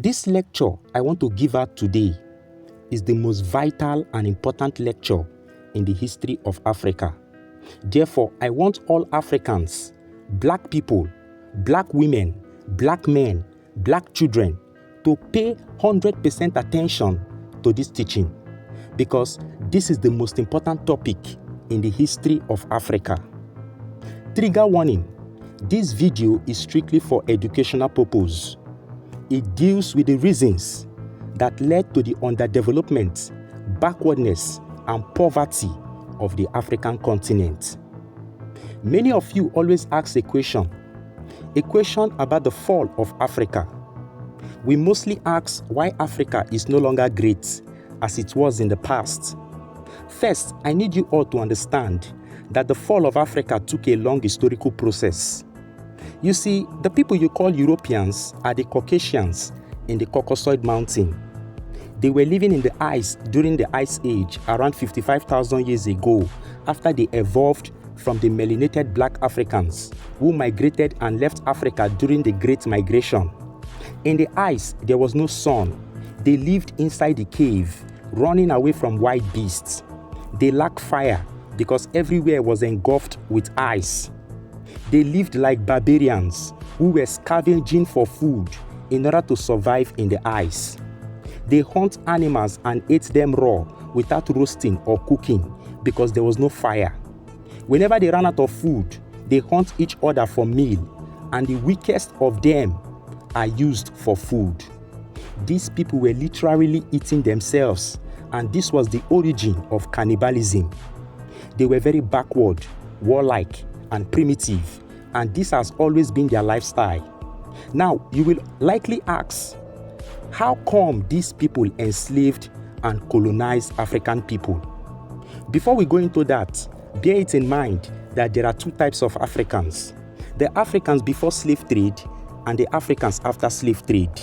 This lecture I want to give out today is the most vital and important lecture in the history of Africa. Therefore, I want all Africans, black people, black women, black men, black children to pay 100% attention to this teaching because this is the most important topic in the history of Africa. Trigger warning, this video is strictly for educational purpose. It deals with the reasons that led to the underdevelopment, backwardness, and poverty of the African continent. Many of you always ask a question about the fall of Africa. We mostly ask why Africa is no longer great as it was in the past. First, I need you all to understand that the fall of Africa took a long historical process. You see, the people you call Europeans are the Caucasians in the Caucasoid Mountain. They were living in the ice during the Ice Age around 55,000 years ago after they evolved from the melanated black Africans who migrated and left Africa during the Great Migration. In the ice, there was no sun. They lived inside the cave, running away from wild beasts. They lacked fire because everywhere was engulfed with ice. They lived like barbarians who were scavenging for food in order to survive in the ice. They hunt animals and ate them raw without roasting or cooking because there was no fire. Whenever they ran out of food, they hunt each other for meal, and the weakest of them are used for food. These people were literally eating themselves, and this was the origin of cannibalism. They were very backward, warlike, and primitive, and this has always been their lifestyle. Now, you will likely ask, how come these people enslaved and colonized African people? Before we go into that, bear it in mind that there are two types of Africans: the Africans before slave trade and the Africans after slave trade.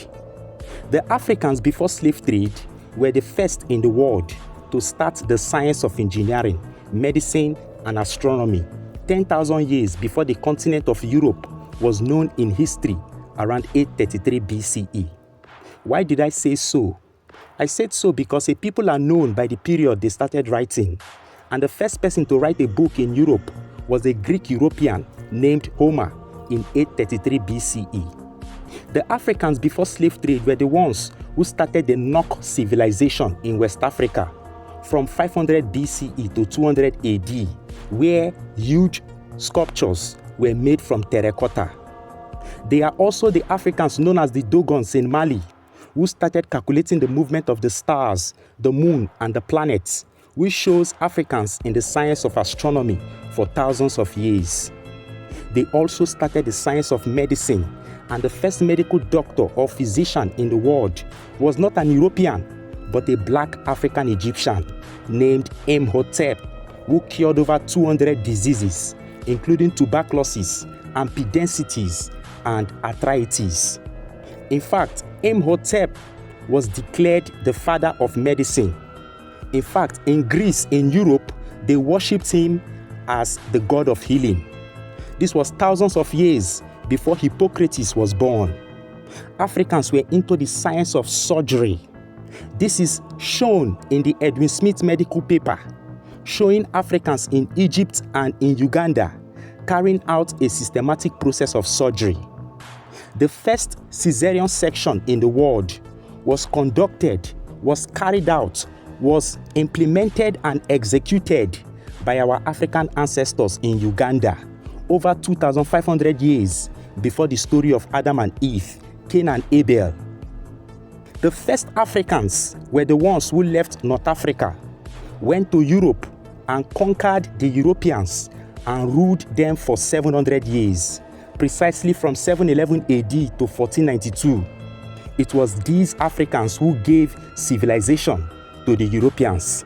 The Africans before slave trade were the first in the world to start the science of engineering, medicine, and astronomy 10,000 years before the continent of Europe was known in history around 833 BCE. Why did I say so? I said so because a people are known by the period they started writing, and the first person to write a book in Europe was a Greek European named Homer in 833 BCE. The Africans before slave trade were the ones who started the Nok civilization in West Africa from 500 BCE to 200 AD, where huge sculptures were made from terracotta. They are also the Africans known as the Dogons in Mali, who started calculating the movement of the stars, the moon, and the planets, which shows Africans in the science of astronomy for thousands of years. They also started the science of medicine, and the first medical doctor or physician in the world was not an European, but a black African Egyptian named Imhotep, who cured over 200 diseases, including tuberculosis, ampidensitis, and arthritis. In fact, Imhotep was declared the father of medicine. In fact, in Greece, in Europe, they worshipped him as the god of healing. This was thousands of years before Hippocrates was born. Africans were into the science of surgery. This is shown in the Edwin Smith medical paper, showing Africans in Egypt and in Uganda carrying out a systematic process of surgery. The first cesarean section in the world was conducted, was carried out, was implemented and executed by our African ancestors in Uganda over 2,500 years before the story of Adam and Eve, Cain and Abel. The first Africans were the ones who left North Africa, went to Europe and conquered the Europeans and ruled them for 700 years, precisely from 711 AD to 1492. It was these Africans who gave civilization to the Europeans.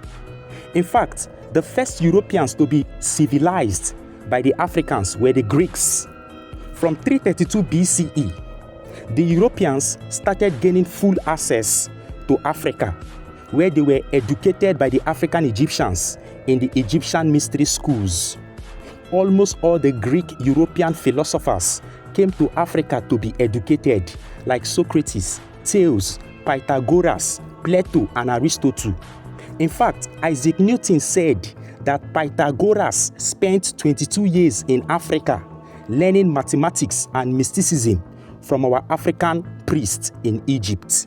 In fact, the first Europeans to be civilized by the Africans were the Greeks. From 332 BCE, the Europeans started gaining full access to Africa, where they were educated by the African Egyptians in the Egyptian mystery schools. Almost all the Greek European philosophers came to Africa to be educated, like Socrates, Thales, Pythagoras, Plato, and Aristotle. In fact, Isaac Newton said that Pythagoras spent 22 years in Africa learning mathematics and mysticism from our African priests in Egypt.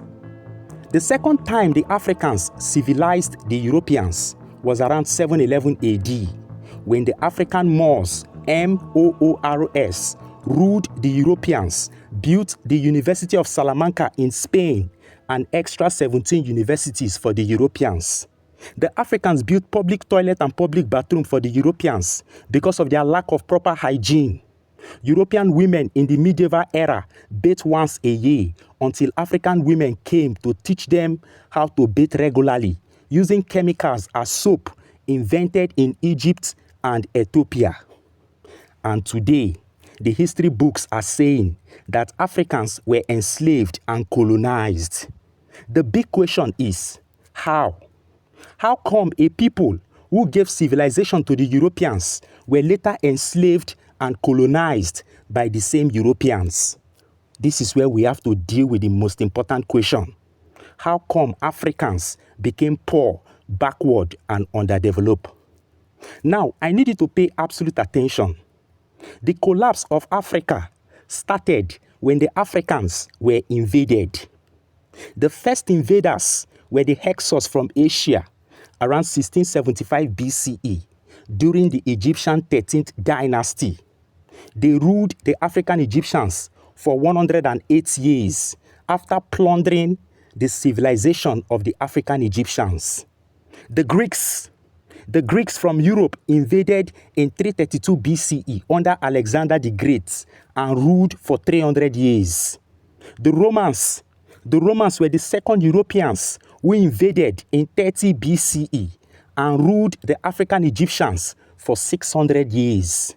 The second time the Africans civilized the Europeans was around 711 AD, when the African Moors, M-O-O-R-S, ruled the Europeans, built the University of Salamanca in Spain, and extra 17 universities for the Europeans. The Africans built public toilet and public bathroom for the Europeans because of their lack of proper hygiene. European women in the medieval era bathed once a year until African women came to teach them how to bathe regularly, using chemicals as soap invented in Egypt and Ethiopia. And today, the history books are saying that Africans were enslaved and colonized. The big question is, how? How come a people who gave civilization to the Europeans were later enslaved and colonized by the same Europeans? This is where we have to deal with the most important question. How come Africans became poor, backward, and underdeveloped? Now, I need you to pay absolute attention. The collapse of Africa started when the Africans were invaded. The first invaders were the Hyksos from Asia around 1675 BCE during the Egyptian 13th dynasty. They ruled the African Egyptians for 108 years after plundering the civilization of the African Egyptians. The Greeks from Europe invaded in 332 BCE under Alexander the Great and ruled for 300 years. The Romans were the second Europeans who invaded in 30 BCE and ruled the African Egyptians for 600 years.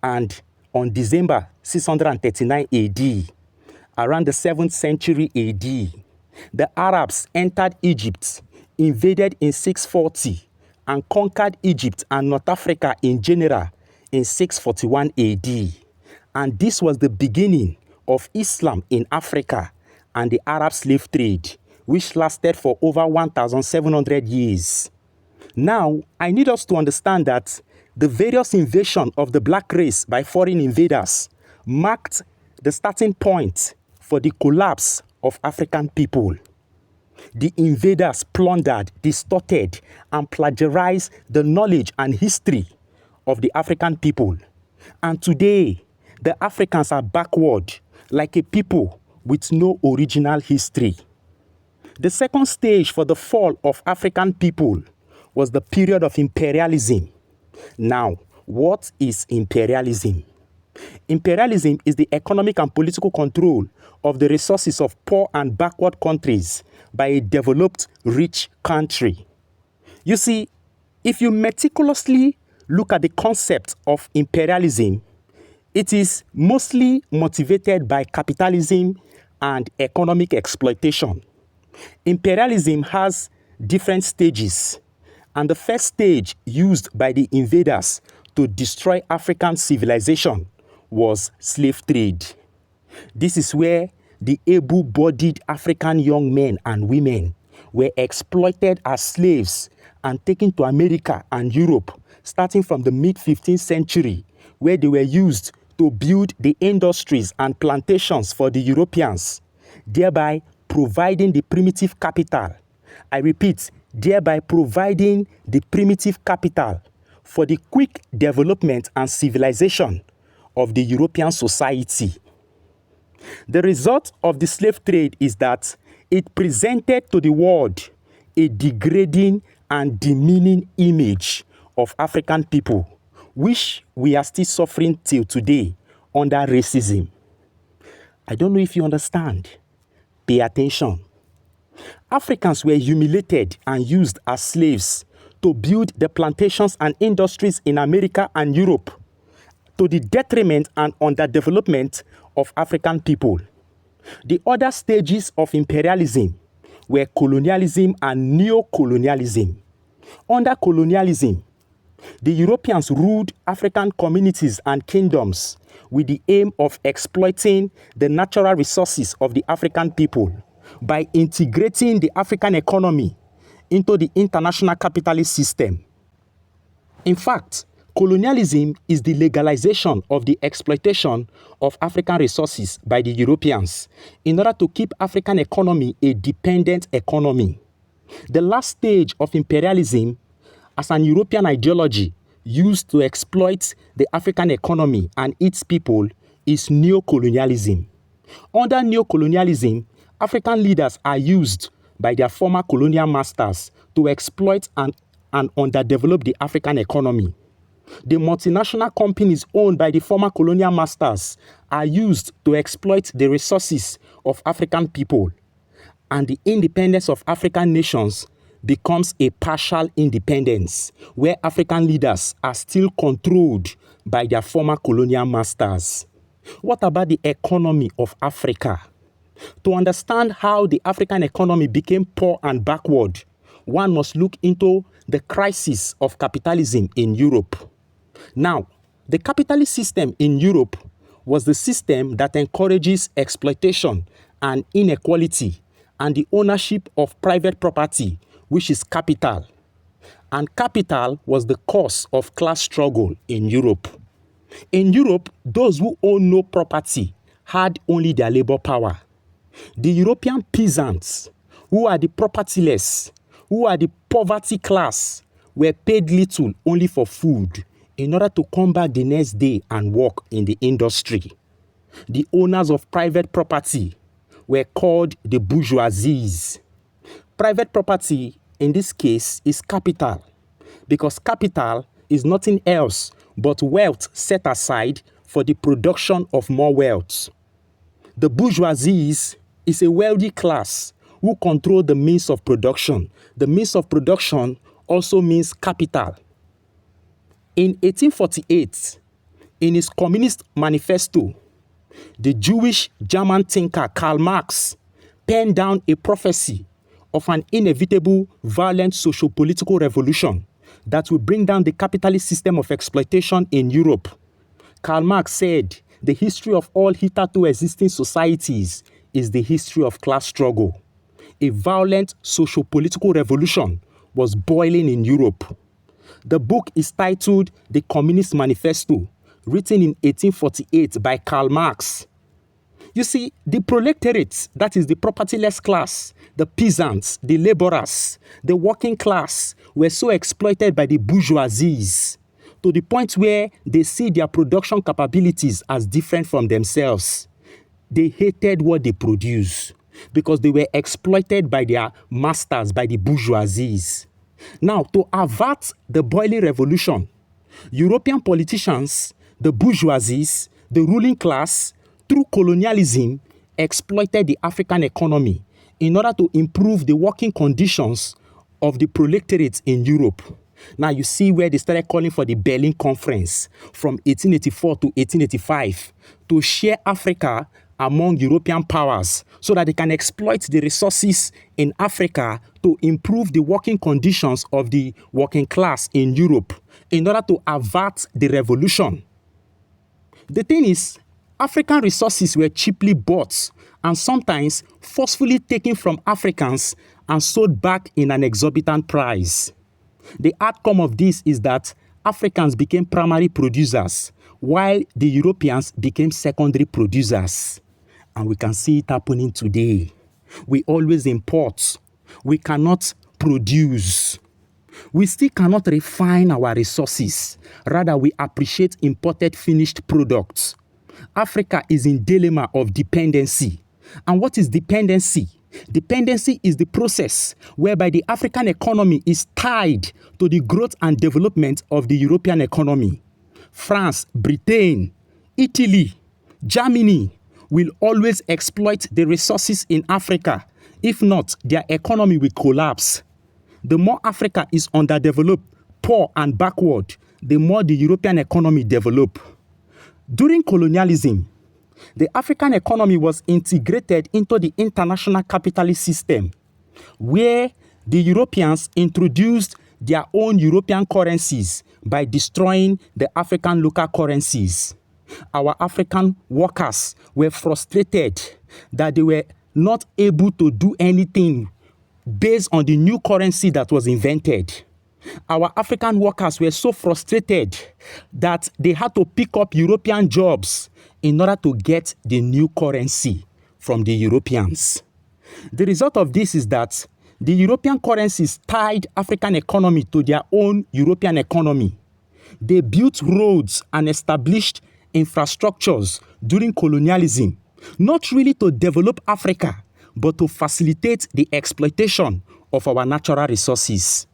And on December 639 AD, around the 7th century AD, the Arabs entered Egypt, invaded in 640, and conquered Egypt and North Africa in general in 641 AD. And this was the beginning of Islam in Africa and the Arab slave trade, which lasted for over 1,700 years. Now, I need us to understand that the various invasion of the black race by foreign invaders marked the starting point for the collapse of African people. The invaders plundered, distorted, and plagiarized the knowledge and history of the African people. And today, the Africans are backward, like a people with no original history. The second stage for the fall of African people was the period of imperialism. Now, what is imperialism? Imperialism is the economic and political control of the resources of poor and backward countries by a developed, rich country. You see, if you meticulously look at the concept of imperialism, it is mostly motivated by capitalism and economic exploitation. Imperialism has different stages, and the first stage used by the invaders to destroy African civilization was slave trade. This is where the able-bodied African young men and women were exploited as slaves and taken to America and Europe, starting from the mid-15th century, where they were used to build the industries and plantations for the Europeans, thereby providing the primitive capital. I repeat, thereby providing the primitive capital for the quick development and civilization of the European society. The result of the slave trade is that it presented to the world a degrading and demeaning image of African people, which we are still suffering till today under racism. I don't know if you understand. Pay attention. Africans were humiliated and used as slaves to build the plantations and industries in America and Europe, to the detriment and underdevelopment of African people. The other stages of imperialism were colonialism and neo-colonialism. Under colonialism, the Europeans ruled African communities and kingdoms with the aim of exploiting the natural resources of the African people by integrating the African economy into the international capitalist system. In fact, colonialism is the legalization of the exploitation of African resources by the Europeans in order to keep African economy a dependent economy. The last stage of imperialism as an European ideology used to exploit the African economy and its people is neocolonialism. Under neocolonialism, African leaders are used by their former colonial masters to exploit and underdevelop the African economy. The multinational companies owned by the former colonial masters are used to exploit the resources of African people, and the independence of African nations becomes a partial independence where African leaders are still controlled by their former colonial masters. What about the economy of Africa? To understand how the African economy became poor and backward, one must look into the crisis of capitalism in Europe. Now, the capitalist system in Europe was the system that encourages exploitation and inequality and the ownership of private property, which is capital. And capital was the cause of class struggle in Europe. In Europe, those who own no property had only their labor power. The European peasants, who are the propertyless, who are the poverty class, were paid little only for food in order to come back the next day and work in the industry. The owners of private property were called the bourgeoisies. Private property, in this case, is capital, because capital is nothing else but wealth set aside for the production of more wealth. The bourgeoisies is a wealthy class who control the means of production. The means of production also means capital. In 1848, in his Communist Manifesto, the Jewish German thinker Karl Marx penned down a prophecy of an inevitable violent socio-political revolution that will bring down the capitalist system of exploitation in Europe. Karl Marx said, "The history of all hitherto existing societies is the history of class struggle." A violent socio-political revolution was boiling in Europe. The book is titled The Communist Manifesto, written in 1848 by Karl Marx. You see, the proletariat, that is the propertyless class, the peasants, the laborers, the working class, were so exploited by the bourgeoisies to the point where they see their production capabilities as different from themselves. They hated what they produce because they were exploited by their masters, by the bourgeoisies. Now, to avert the boiling revolution, European politicians, the bourgeoisies, the ruling class, through colonialism, exploited the African economy in order to improve the working conditions of the proletariat in Europe. Now you see where they started calling for the Berlin Conference from 1884 to 1885 to share Africa among European powers so that they can exploit the resources in Africa to improve the working conditions of the working class in Europe in order to avert the revolution. The thing is, African resources were cheaply bought and sometimes forcefully taken from Africans and sold back in an exorbitant price. The outcome of this is that Africans became primary producers while the Europeans became secondary producers. And we can see it happening today. We always import. We cannot produce. We still cannot refine our resources. Rather, we appreciate imported finished products. Africa is in dilemma of dependency. And what is dependency? Dependency is the process whereby the African economy is tied to the growth and development of the European economy. France, Britain, Italy, Germany will always exploit the resources in Africa. If not, their economy will collapse. The more Africa is underdeveloped, poor and backward, the more the European economy develops. During colonialism, the African economy was integrated into the international capitalist system, where the Europeans introduced their own European currencies by destroying the African local currencies. Our African workers were frustrated that they were not able to do anything based on the new currency that was invented. Our African workers were so frustrated that they had to pick up European jobs in order to get the new currency from the Europeans. The result of this is that the European currencies tied African economy to their own European economy. They built roads and established infrastructures during colonialism, not really to develop Africa, but to facilitate the exploitation of our natural resources.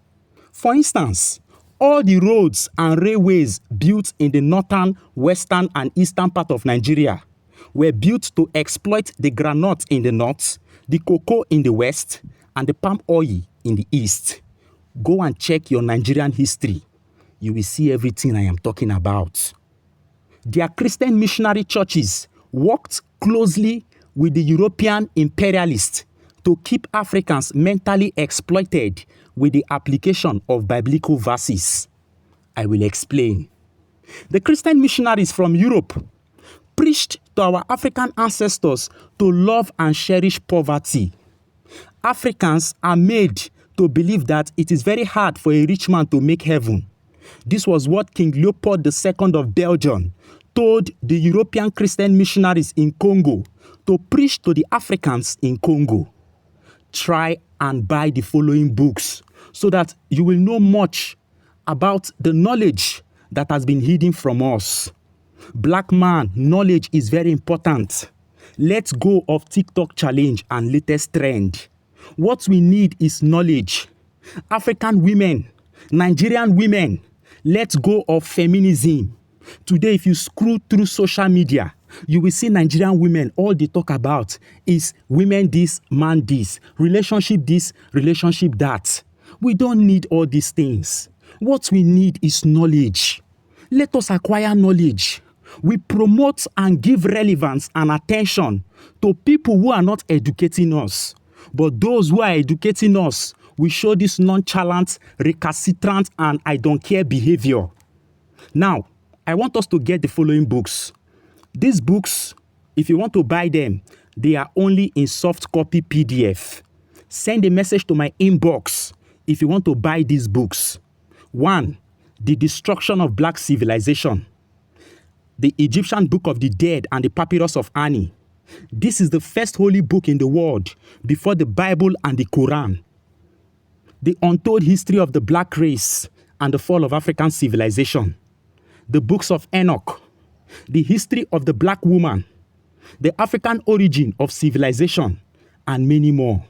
For instance, all the roads and railways built in the northern, western, and eastern part of Nigeria were built to exploit the groundnut in the north, the cocoa in the west, and the palm oil in the east. Go and check your Nigerian history. You will see everything I am talking about. Their Christian missionary churches worked closely with the European imperialists to keep Africans mentally exploited with the application of biblical verses. I will explain. The Christian missionaries from Europe preached to our African ancestors to love and cherish poverty. Africans are made to believe that it is very hard for a rich man to make heaven. This was what King Leopold II of Belgium told the European Christian missionaries in Congo to preach to the Africans in Congo. Try and buy the following books so that you will know much about the knowledge that has been hidden from us. Black man, knowledge is very important. Let's go of TikTok challenge and latest trend. What we need is knowledge. African women, Nigerian women, let's go of feminism. Today, if you scroll through social media, you will see Nigerian women, all they talk about is women this, man this, relationship that. We don't need all these things. What we need is knowledge. Let us acquire knowledge. We promote and give relevance and attention to people who are not educating us. But those who are educating us, we show this nonchalant, recalcitrant, and I don't care behavior. Now, I want us to get the following books. These books, if you want to buy them, they are only in soft copy PDF. Send a message to my inbox if you want to buy these books. 1. The Destruction of Black Civilization. The Egyptian Book of the Dead and the Papyrus of Ani. This is the first holy book in the world before the Bible and the Quran. The Untold History of the Black Race and the Fall of African Civilization. The Books of Enoch. The History of the Black Woman. The African Origin of Civilization, and many more.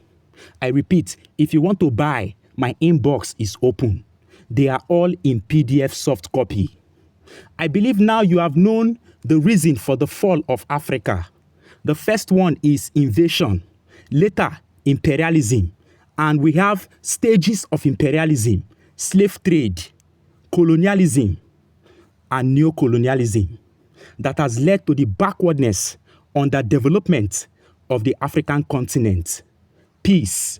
I repeat, if you want to buy, my inbox is open. They are all in PDF soft copy. I believe now you have known the reason for the fall of Africa. The first one is invasion, later imperialism, and we have stages of imperialism, slave trade, colonialism, and neocolonialism that has led to the backwardness, underdevelopment of the African continent. Peace.